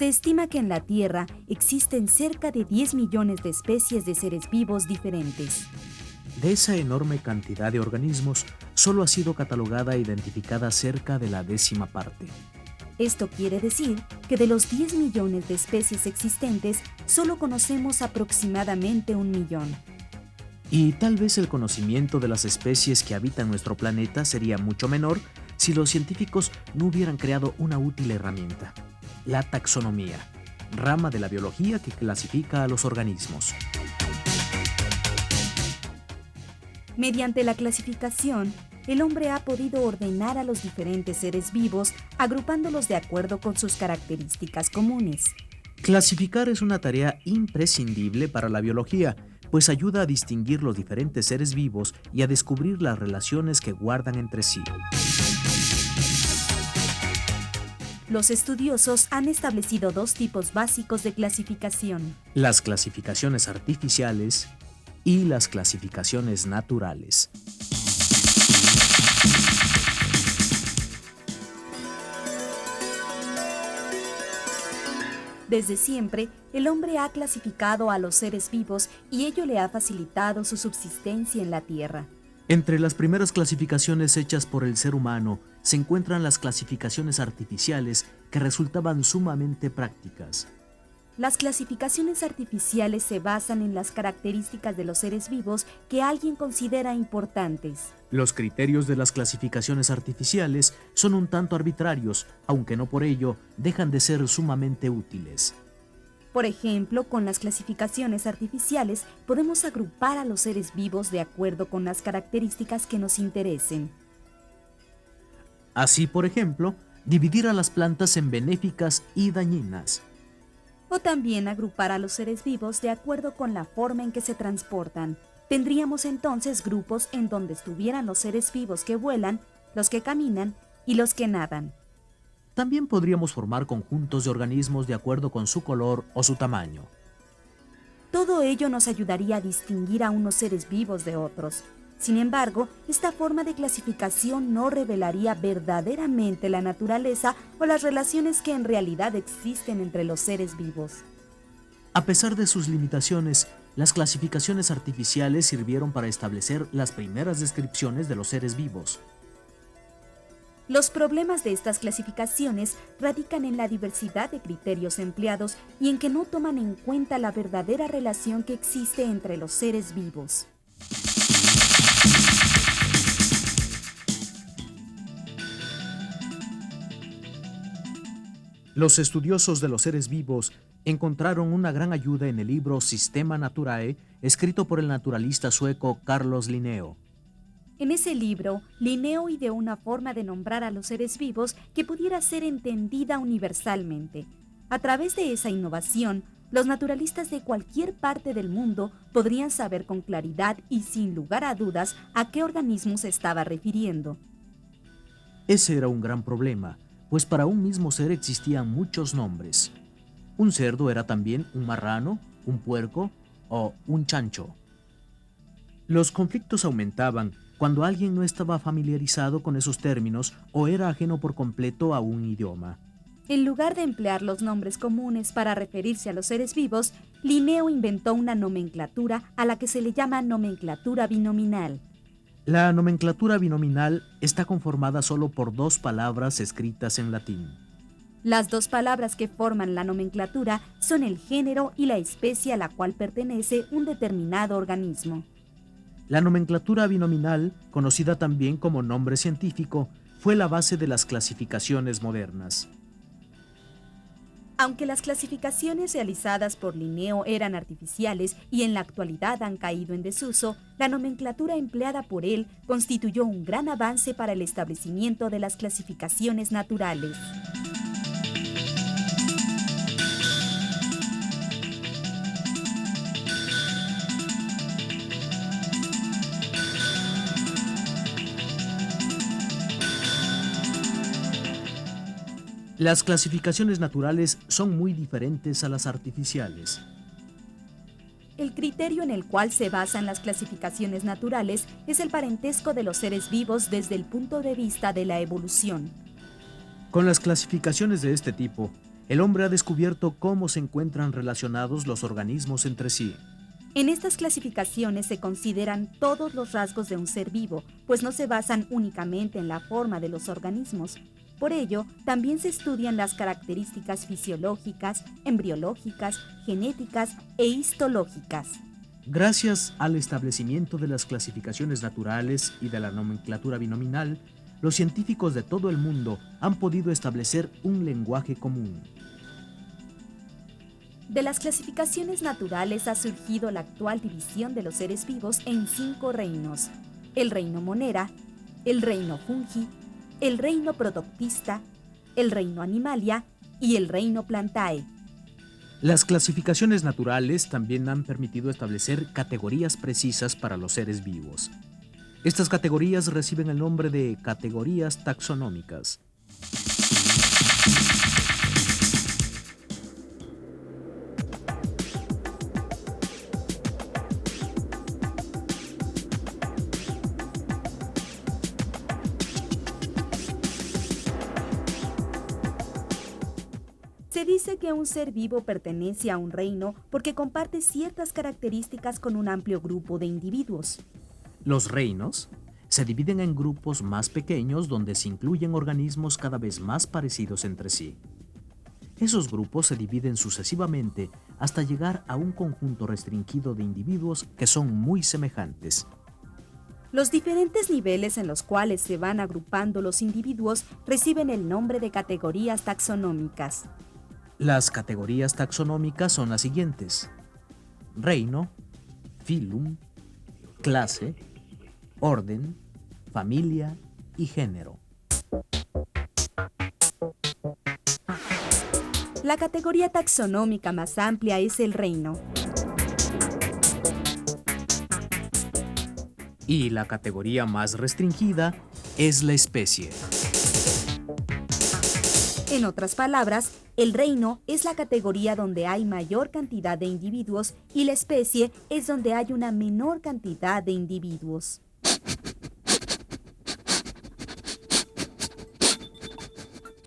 Se estima que en la Tierra existen cerca de 10 millones de especies de seres vivos diferentes. De esa enorme cantidad de organismos, solo ha sido catalogada e identificada cerca de la 10ª parte. Esto quiere decir que de los 10 millones de especies existentes, solo conocemos aproximadamente 1 millón. Y tal vez el conocimiento de las especies que habitan nuestro planeta sería mucho menor si los científicos no hubieran creado una útil herramienta: la taxonomía, rama de la biología que clasifica a los organismos. Mediante la clasificación, el hombre ha podido ordenar a los diferentes seres vivos, agrupándolos de acuerdo con sus características comunes. Clasificar es una tarea imprescindible para la biología, pues ayuda a distinguir los diferentes seres vivos y a descubrir las relaciones que guardan entre sí. Los estudiosos han establecido 2 tipos básicos de clasificación: las clasificaciones artificiales y las clasificaciones naturales. Desde siempre, el hombre ha clasificado a los seres vivos y ello le ha facilitado su subsistencia en la Tierra. Entre las primeras clasificaciones hechas por el ser humano se encuentran las clasificaciones artificiales, que resultaban sumamente prácticas. Las clasificaciones artificiales se basan en las características de los seres vivos que alguien considera importantes. Los criterios de las clasificaciones artificiales son un tanto arbitrarios, aunque no por ello dejan de ser sumamente útiles. Por ejemplo, con las clasificaciones artificiales podemos agrupar a los seres vivos de acuerdo con las características que nos interesen. Así, por ejemplo, dividir a las plantas en benéficas y dañinas. O también agrupar a los seres vivos de acuerdo con la forma en que se transportan. Tendríamos entonces grupos en donde estuvieran los seres vivos que vuelan, los que caminan y los que nadan. También podríamos formar conjuntos de organismos de acuerdo con su color o su tamaño. Todo ello nos ayudaría a distinguir a unos seres vivos de otros. Sin embargo, esta forma de clasificación no revelaría verdaderamente la naturaleza o las relaciones que en realidad existen entre los seres vivos. A pesar de sus limitaciones, las clasificaciones artificiales sirvieron para establecer las primeras descripciones de los seres vivos. Los problemas de estas clasificaciones radican en la diversidad de criterios empleados y en que no toman en cuenta la verdadera relación que existe entre los seres vivos. Los estudiosos de los seres vivos encontraron una gran ayuda en el libro Systema Naturae, escrito por el naturalista sueco Carlos Linneo. En ese libro, Linneo ideó una forma de nombrar a los seres vivos que pudiera ser entendida universalmente. A través de esa innovación, los naturalistas de cualquier parte del mundo podrían saber con claridad y sin lugar a dudas a qué organismo se estaba refiriendo. Ese era un gran problema, pues para un mismo ser existían muchos nombres. Un cerdo era también un marrano, un puerco o un chancho. Los conflictos aumentaban cuando alguien no estaba familiarizado con esos términos o era ajeno por completo a un idioma. En lugar de emplear los nombres comunes para referirse a los seres vivos, Linneo inventó una nomenclatura a la que se le llama nomenclatura binominal. La nomenclatura binominal está conformada solo por 2 palabras escritas en latín. Las 2 palabras que forman la nomenclatura son el género y la especie a la cual pertenece un determinado organismo. La nomenclatura binominal, conocida también como nombre científico, fue la base de las clasificaciones modernas. Aunque las clasificaciones realizadas por Linneo eran artificiales y en la actualidad han caído en desuso, la nomenclatura empleada por él constituyó un gran avance para el establecimiento de las clasificaciones naturales. Las clasificaciones naturales son muy diferentes a las artificiales. El criterio en el cual se basan las clasificaciones naturales es el parentesco de los seres vivos desde el punto de vista de la evolución. Con las clasificaciones de este tipo, el hombre ha descubierto cómo se encuentran relacionados los organismos entre sí. En estas clasificaciones se consideran todos los rasgos de un ser vivo, pues no se basan únicamente en la forma de los organismos. Por ello, también se estudian las características fisiológicas, embriológicas, genéticas e histológicas. Gracias al establecimiento de las clasificaciones naturales y de la nomenclatura binominal, los científicos de todo el mundo han podido establecer un lenguaje común. De las clasificaciones naturales ha surgido la actual división de los seres vivos en 5 reinos: el reino Monera, el reino Fungi, el reino Protoctista, el reino Animalia y el reino Plantae. Las clasificaciones naturales también han permitido establecer categorías precisas para los seres vivos. Estas categorías reciben el nombre de categorías taxonómicas. Se dice que un ser vivo pertenece a un reino porque comparte ciertas características con un amplio grupo de individuos. Los reinos se dividen en grupos más pequeños donde se incluyen organismos cada vez más parecidos entre sí. Esos grupos se dividen sucesivamente hasta llegar a un conjunto restringido de individuos que son muy semejantes. Los diferentes niveles en los cuales se van agrupando los individuos reciben el nombre de categorías taxonómicas. Las categorías taxonómicas son las siguientes: reino, filum, clase, orden, familia y género. La categoría taxonómica más amplia es el reino. Y la categoría más restringida es la especie. En otras palabras, el reino es la categoría donde hay mayor cantidad de individuos y la especie es donde hay una menor cantidad de individuos.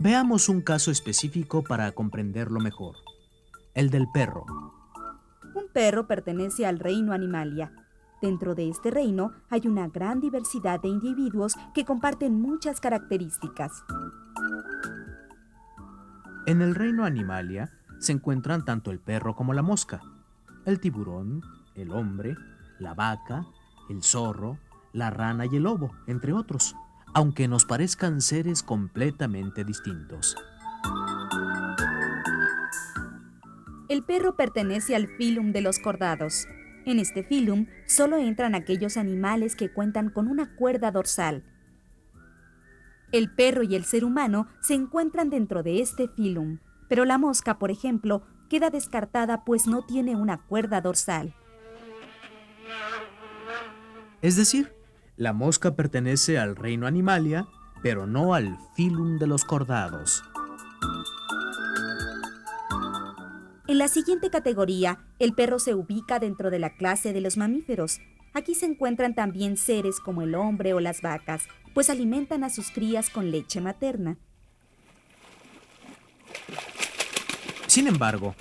Veamos un caso específico para comprenderlo mejor: el del perro. Un perro pertenece al reino Animalia. Dentro de este reino hay una gran diversidad de individuos que comparten muchas características. En el reino Animalia se encuentran tanto el perro como la mosca, el tiburón, el hombre, la vaca, el zorro, la rana y el lobo, entre otros, aunque nos parezcan seres completamente distintos. El perro pertenece al filum de los cordados. En este filum solo entran aquellos animales que cuentan con una cuerda dorsal. El perro y el ser humano se encuentran dentro de este filum, pero la mosca, por ejemplo, queda descartada pues no tiene una cuerda dorsal. Es decir, la mosca pertenece al reino Animalia, pero no al filum de los cordados. En la siguiente categoría, el perro se ubica dentro de la clase de los mamíferos. Aquí se encuentran también seres como el hombre o las vacas, pues alimentan a sus crías con leche materna. Sin embargo,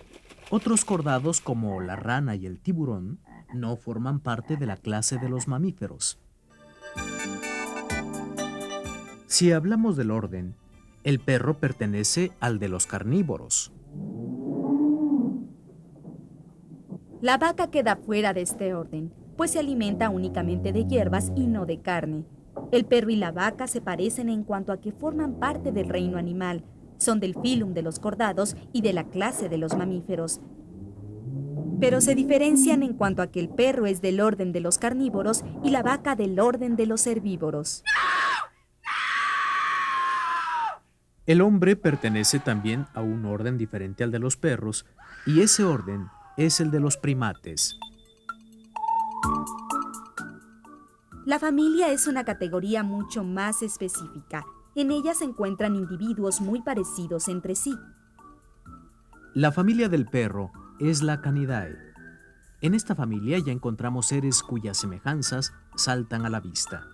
otros cordados como la rana y el tiburón no forman parte de la clase de los mamíferos. Si hablamos del orden, el perro pertenece al de los carnívoros. La vaca queda fuera de este orden, pues se alimenta únicamente de hierbas y no de carne. El perro y la vaca se parecen en cuanto a que forman parte del reino animal, son del filum de los cordados y de la clase de los mamíferos. Pero se diferencian en cuanto a que el perro es del orden de los carnívoros y la vaca del orden de los herbívoros. El hombre pertenece también a un orden diferente al de los perros, y ese orden es el de los primates. La familia es una categoría mucho más específica. En ella se encuentran individuos muy parecidos entre sí. La familia del perro es la Canidae. En esta familia ya encontramos seres cuyas semejanzas saltan a la vista.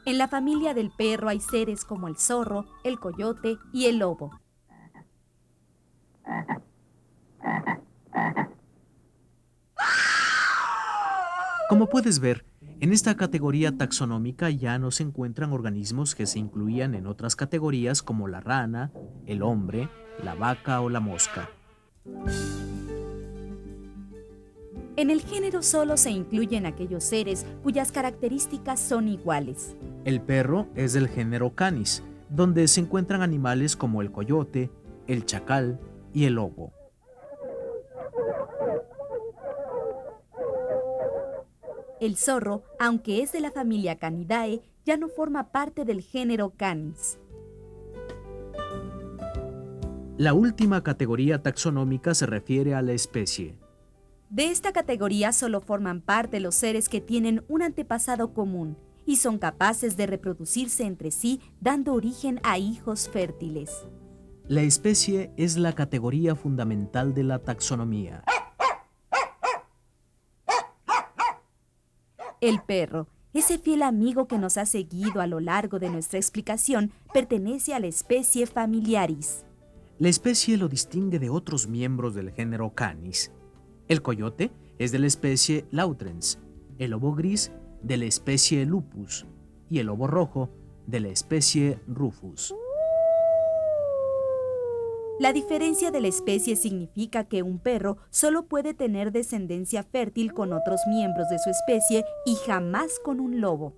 En la familia del perro hay seres como el zorro, el coyote y el lobo. Como puedes ver, en esta categoría taxonómica ya no se encuentran organismos que se incluían en otras categorías como la rana, el hombre, la vaca o la mosca. En el género solo se incluyen aquellos seres cuyas características son iguales. El perro es del género Canis, donde se encuentran animales como el coyote, el chacal y el lobo. El zorro, aunque es de la familia Canidae, ya no forma parte del género Canis. La última categoría taxonómica se refiere a la especie. De esta categoría solo forman parte los seres que tienen un antepasado común y son capaces de reproducirse entre sí, dando origen a hijos fértiles. La especie es la categoría fundamental de la taxonomía. El perro, ese fiel amigo que nos ha seguido a lo largo de nuestra explicación, pertenece a la especie Familiaris. La especie lo distingue de otros miembros del género Canis. El coyote es de la especie Lautrens, el lobo gris de la especie Lupus y el lobo rojo de la especie Rufus. La diferencia de la especie significa que un perro solo puede tener descendencia fértil con otros miembros de su especie y jamás con un lobo.